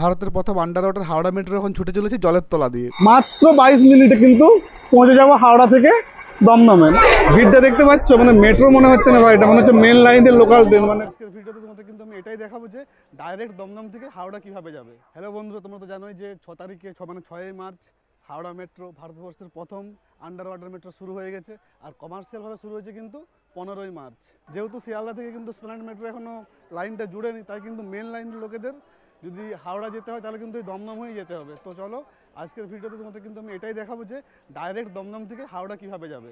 ভারতের প্রথম under water Howrah metro এখন ছুটে চলেছে জলের তলা দিয়ে। মাত্র 22 মিনিটে কিন্তু পৌঁছে যাবো হাওড়া থেকে দমদমে। ভিড়টা দেখতে পাচ্ছ, মানে মেট্রো মনে হচ্ছে না ভাই, এটা মনে হচ্ছে মেন লাইনের লোকাল ট্রেন। মানে আজকের ভিডিওতে তোমাদের কিন্তু আমি এটাই দেখাবো যে ডাইরেক্ট দমদম থেকে হাওড়া কিভাবে যাবে। হ্যালো বন্ধুরা, তোমরা তো জানোই যে 6 তারিখে 6 মার্চ হাওড়া মেট্রো ভারতবর্ষের প্রথম আন্ডার ওয়াটার মেট্রো শুরু হয়ে গেছে। আর কমার্শিয়ালভাবে শুরু হয়েছে কিন্তু 15ই মার্চ। যেহেতু শিয়ালদা থেকে কিন্তু স্প্ল্যানেড মেট্রো এখনও লাইনটা জুড়েনি, তাই কিন্তু মেন লাইনের লোকেদের যদি হাওড়া যেতে হয় তাহলে কিন্তু এই দমদম হয়ে যেতে হবে। তো চলো আজকের ভিডিওতে তোমাদের কিন্তু আমি এটাই দেখাবো যে ডাইরেক্ট দমদম থেকে হাওড়া কিভাবে যাবে।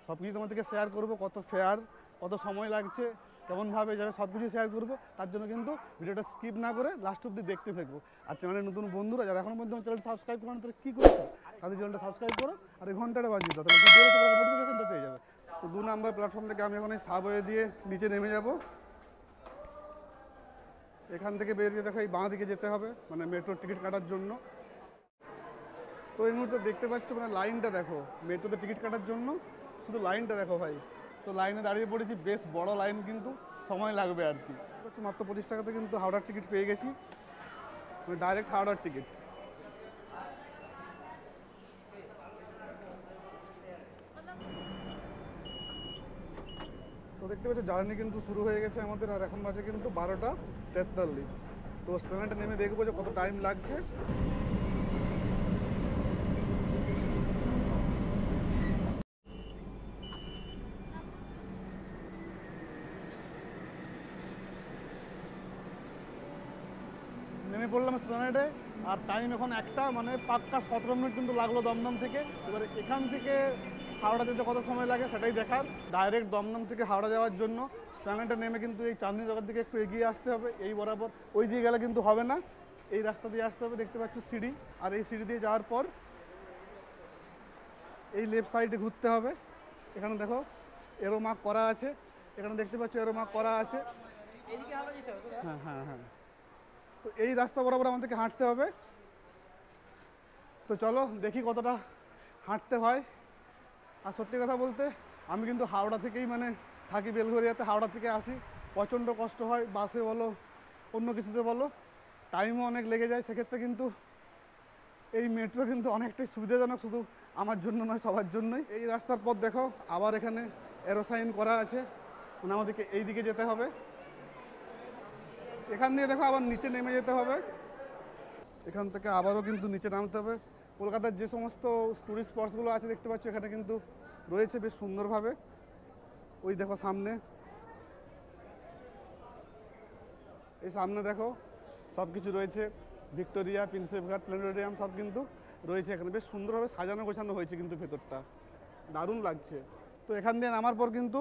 সব কিছু তোমাদেরকে শেয়ার করবো, কত ফেয়ার, কত সময় লাগছে, কেমনভাবে যাবে, সব কিছু শেয়ার করবো। তার জন্য কিন্তু ভিডিওটা স্কিপ না করে লাস্ট অব্দি দেখতে থাকবো। আর চ্যানেলের নতুন বন্ধুরা যারা এখনো পর্যন্ত চ্যানেল সাবস্ক্রাইব করেন তারা কী করছো, তাদের চ্যানেলটা সাবস্ক্রাইব করো আর এই ঘন্টাটা বাজিয়ে দাও, তাহলে নোটিফিকেশনটা পেয়ে যাবে। তো 2 নম্বর প্ল্যাটফর্ম থেকে আমি এখন এই সাবওয়ে দিয়ে নিচে নেমে যাব। এখান থেকে বেরিয়ে দেখো এই বাঁ দিকে যেতে হবে, মানে মেট্রোর টিকিট কাটার জন্য। তো এই মুহূর্তে দেখতে পাচ্ছ মানে লাইনটা দেখো, মেট্রোতে টিকিট কাটার জন্য শুধু লাইনটা দেখো ভাই। তো লাইনে দাঁড়িয়ে পড়েছি, বেশ বড় লাইন, কিন্তু সময় লাগবে আর কি। মাত্র 25 টাকাতে কিন্তু হাওড়ার টিকিট পেয়ে গেছি, মানে ডাইরেক্ট হাওড়ার টিকিট। তো দেখতে পাচ্ছ জার্নি কিন্তু শুরু হয়ে গেছে আমাদের, আর এখন বাজে কিন্তু 12টা 43। তো স্প্ল্যানেডে নেমে দেখবো যে কত টাইম লাগছে। নেমে পড়লাম স্প্ল্যানেডে, আর টাইম এখন একটা, মানে পাক্কা 17 মিনিট কিন্তু লাগলো দমদম থেকে। এবারে এখান থেকে হাওড়া যেতে কত সময় লাগে সেটাই দেখার। ডাইরেক্ট দমদম থেকে হাওড়া যাওয়ার জন্য স্প্ল্যানেডে নেমে কিন্তু এই চাঁদনি চকের দিকে একটু এগিয়ে আসতে হবে। এই বরাবর ওই দিয়ে গেলে কিন্তু হবে না, এই রাস্তা দিয়ে আসতে হবে। দেখতে পাচ্ছ সিঁড়ি, আর এই সিঁড়ি দিয়ে যাওয়ার পর এই লেফট সাইডে ঘুরতে হবে। এখানে দেখো এরো মার্ক করা আছে, এখানে দেখতে পাচ্ছ এরো মার্ক করা আছে। হ্যাঁ হ্যাঁ হ্যাঁ, তো এই রাস্তা বরাবর আমাদেরকে হাঁটতে হবে। তো চলো দেখি কতটা হাঁটতে হয়। আর সত্যি কথা বলতে আমি কিন্তু হাওড়া থেকেই মানে থাকি বেলঘরিয়াতে, হাওড়া থেকে আসি। প্রচণ্ড কষ্ট হয়, বাসে বলো অন্য কিছুতে বলো, টাইমও অনেক লেগে যায়। সেক্ষেত্রে কিন্তু এই মেট্রো কিন্তু অনেকটাই সুবিধাজনক, শুধু আমার জন্য নয় সবার জন্যই। এই রাস্তার পথ দেখো, আবার এখানে এরোসাইন করা আছে, মানে আমাদেরকে এই দিকে যেতে হবে। এখান দিয়ে দেখো আবার নিচে নেমে যেতে হবে, এখান থেকে আবারও কিন্তু নিচে নামতে হবে। কলকাতার যে সমস্ত টুরিস্ট স্পটসগুলো আছে দেখতে পাচ্ছ এখানে কিন্তু রয়েছে বেশ সুন্দরভাবে। ওই দেখো সামনে, এই সামনে দেখো সব কিছু রয়েছে, ভিক্টোরিয়া, প্রিন্সেপ ঘাট, প্ল্যানেটোরিয়াম সব কিন্তু রয়েছে এখানে। বেশ সুন্দরভাবে সাজানো গোছানো হয়েছে কিন্তু ভেতরটা, দারুণ লাগছে। তো এখান দিয়ে নামার পর কিন্তু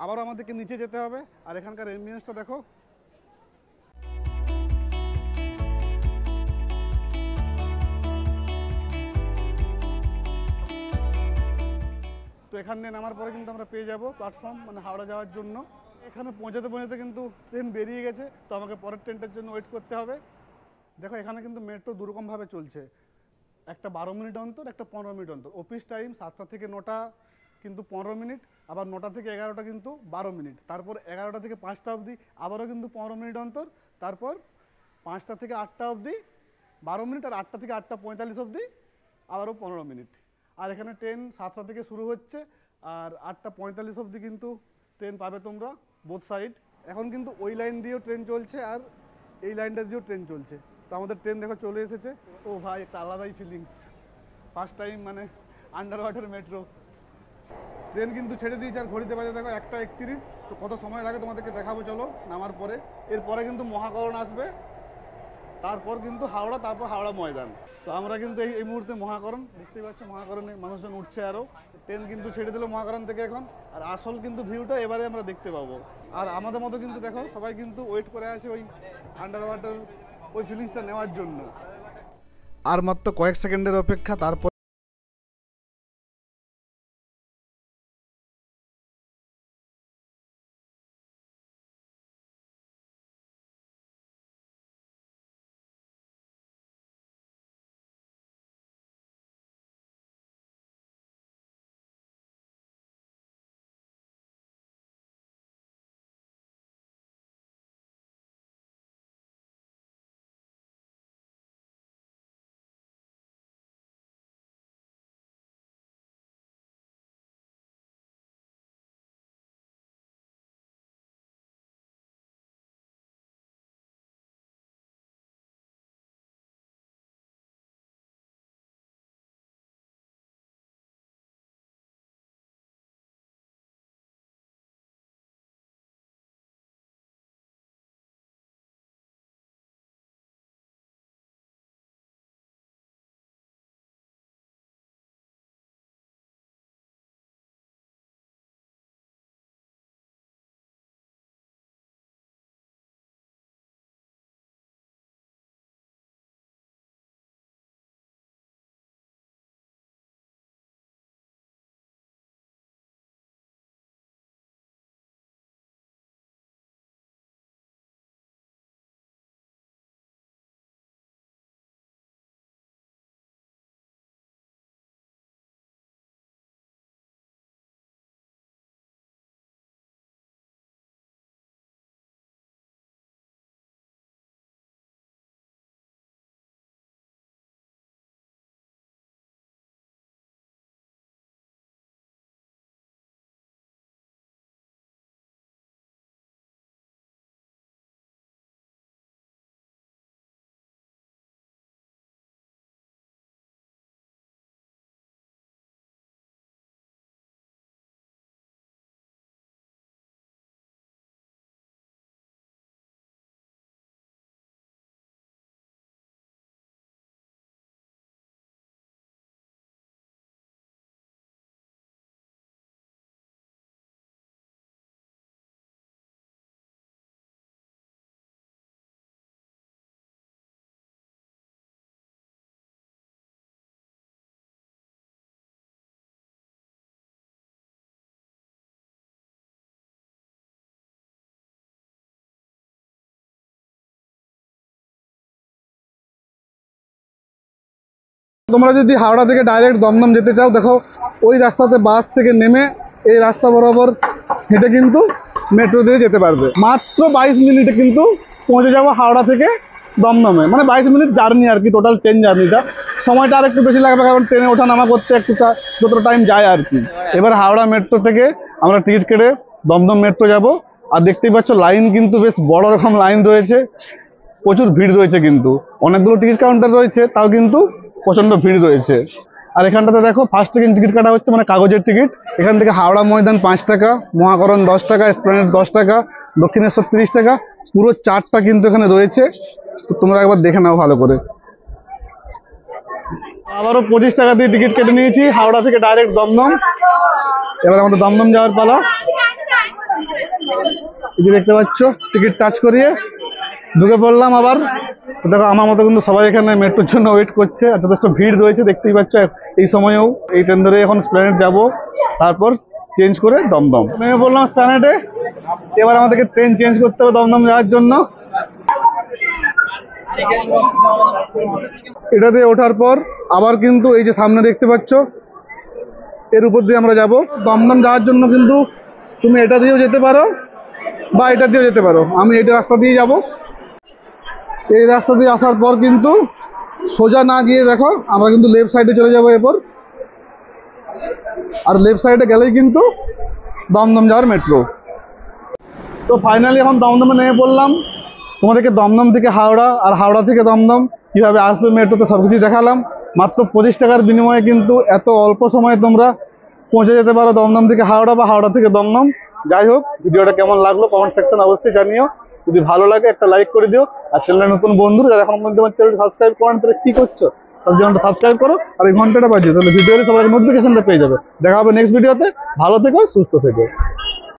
আবারও আমাদেরকে নিচে যেতে হবে। আর এখানকার এমবিয়েন্সটা দেখো, তো এখান দিয়ে নামার পরে কিন্তু আমরা পেয়ে যাব প্ল্যাটফর্ম, মানে হাওড়া যাওয়ার জন্য। এখানে পৌঁছাতে পৌঁছাতে কিন্তু ট্রেন বেরিয়ে গেছে, তো আমাকে পরের ট্রেনটার জন্য ওয়েট করতে হবে। দেখো এখানে কিন্তু মেট্রো দুরকমভাবে চলছে, একটা 12 মিনিট অন্তর, একটা 15 মিনিট অন্তর। অফিস টাইম 7টা থেকে 9টা কিন্তু 15 মিনিট, আবার 9টা থেকে 11টা কিন্তু 12 মিনিট, তারপর 11টা থেকে 5টা অবধি আবারও কিন্তু 15 মিনিট অন্তর, তারপর 5টা থেকে 8টা অবধি 12 মিনিট, আর 8টা থেকে 8টা 45 অবধি আবারও 15 মিনিট। আর এখানে ট্রেন 7টা থেকে শুরু হচ্ছে, আর 8টা 45 অবধি কিন্তু ট্রেন পাবে তোমরা বোথ সাইড। এখন কিন্তু ওই লাইন দিয়েও ট্রেন চলছে, আর এই লাইনটা দিয়েও ট্রেন চলছে। তো আমাদের ট্রেন দেখো চলে এসেছে। ও ভাই, একটা আলাদাই ফিলিংস, ফার্স্ট টাইম মানে আন্ডার ওয়াটার মেট্রো। ট্রেন কিন্তু ছেড়ে দিয়েছে, আর ঘড়িতে বাজে দেখো 1টা 31। তো কত সময় লাগে তোমাদেরকে দেখাবো চলো নামার পরে। এরপরে কিন্তু মহাকরণ আসবে, তারপর কিন্তু হাওড়া, তারপর হাওড়া ময়দান। তো আমরা কিন্তু এই মুহূর্তে মহাকরণ দেখতেই পাচ্ছ, মহাকরণে মানুষজন উঠছে, আরও ট্রেন কিন্তু ছেড়ে দিল মহাকরণ থেকে এখন। আর আসল কিন্তু ভিউটা এবারে আমরা দেখতে পাবো। আর আমাদের মতো কিন্তু দেখো সবাই কিন্তু ওয়েট করে আছে ওই আন্ডার ওয়াটার ওই ফিলিংসটা নেওয়ার জন্য। আর মাত্র কয়েক সেকেন্ডের অপেক্ষা, তারপর তোমরা যদি হাওড়া থেকে ডাইরেক্ট দমদম যেতে চাও, দেখো ওই রাস্তাতে বাস থেকে নেমে এই রাস্তা বরাবর হেঁটে কিন্তু মেট্রো দিয়ে যেতে পারবে। মাত্র 22 মিনিটে কিন্তু পৌঁছে যাবো হাওড়া থেকে দমদমে, মানে 22 মিনিট জার্নি আর কি, টোটাল ট্রেন জার্নিটা। সময়টা আর একটু বেশি লাগবে, কারণ ট্রেনে ওঠা নামা করতে একটু যতটা টাইম যায় আর কি। এবার হাওড়া মেট্রো থেকে আমরা টিকিট কেটে দমদম মেট্রো যাব। আর দেখতেই পাচ্ছ লাইন কিন্তু বেশ বড় রকম লাইন রয়েছে, প্রচুর ভিড় রয়েছে, কিন্তু অনেকগুলো টিকিট কাউন্টার রয়েছে, তাও কিন্তু প্রচণ্ড ভিড় রয়েছে। আর এখানটাতে দেখো ফার্স্ট সেকেন্ড টিকিট কাটা হচ্ছে, মানে কাগজের টিকিট। এখান থেকে হাওড়া ময়দান 5 টাকা, মহাকরণ 10 টাকা, এসপ্ল্যানেড 10 টাকা, দক্ষিণেশ্বর 30 টাকা, পুরো চারটা কিন্তু এখানে রয়েছে। তো তোমরা একবার দেখে নাও ভালো করে। আবারও 25 টাকা দিয়ে টিকিট কেটে নিয়েছি হাওড়া থেকে ডাইরেক্ট দমদম। এবার আমাদের দমদম যাওয়ার পালা। এই যে দেখতে পাচ্ছ টিকিট টাচ করিয়ে ঢুকে পড়লাম আবার। দেখো আমার মতো কিন্তু সবাই এখানে মেট্রোর জন্য ওয়েট করছে, আর যথেষ্ট ভিড় রয়েছে দেখতেই পাচ্ছ। এই সময়েও এই ট্রেন ধরে এখন এসপ্ল্যানেড যাবো, তারপর চেঞ্জ করে দমদম নেমে পড়লাম এসপ্ল্যানেডে। এবার আমাদেরকে ট্রেন চেঞ্জ করতে হবে দমদম যাওয়ার জন্য। এটা দিয়ে ওঠার পর আবার কিন্তু এই যে সামনে দেখতে পাচ্ছ এর উপর দিয়ে আমরা যাব দমদম যাওয়ার জন্য। কিন্তু তুমি এটা দিয়েও যেতে পারো বা এটা দিয়েও যেতে পারো, আমি এই রাস্তা দিয়ে যাব। এই রাস্তা দিয়ে আসার পর কিন্তু সোজা না গিয়ে দেখো আমরা কিন্তু লেফট সাইডে চলে যাব এরপর। আর লেফট সাইডে গেলেই কিন্তু দমদম যাওয়ার মেট্রো। তো ফাইনালি এখন দমদমে নেমে পড়লাম। তোমাদেরকে দমদম থেকে হাওড়া আর হাওড়া থেকে দমদম কীভাবে আসবে মেট্রোতে সব কিছু দেখালাম। মাত্র 25 টাকার বিনিময়ে কিন্তু এত অল্প সময়ে তোমরা পৌঁছে যেতে পারো দমদম থেকে হাওড়া বা হাওড়া থেকে দমদম। যাই হোক, ভিডিওটা কেমন লাগলো কমেন্ট সেকশন অবশ্যই জানিও। যদি ভালো লাগে একটা লাইক করে দিও। আর চ্যানেলের নতুন বন্ধু যারা এখন পর্যন্ত আমার চ্যানেলটা সাবস্ক্রাইব করেন, তাহলে কী করছো, তাদের চ্যানেলটা সাবস্ক্রাইব করো আর এই ঘন্টাটা বাজিয়ে, তাহলে ভিডিওতে সবাই নোটিফিকেশনটা পেয়ে যাবে। দেখা হবে নেক্সট ভিডিওতে। ভালো থেকো, সুস্থ থেকো।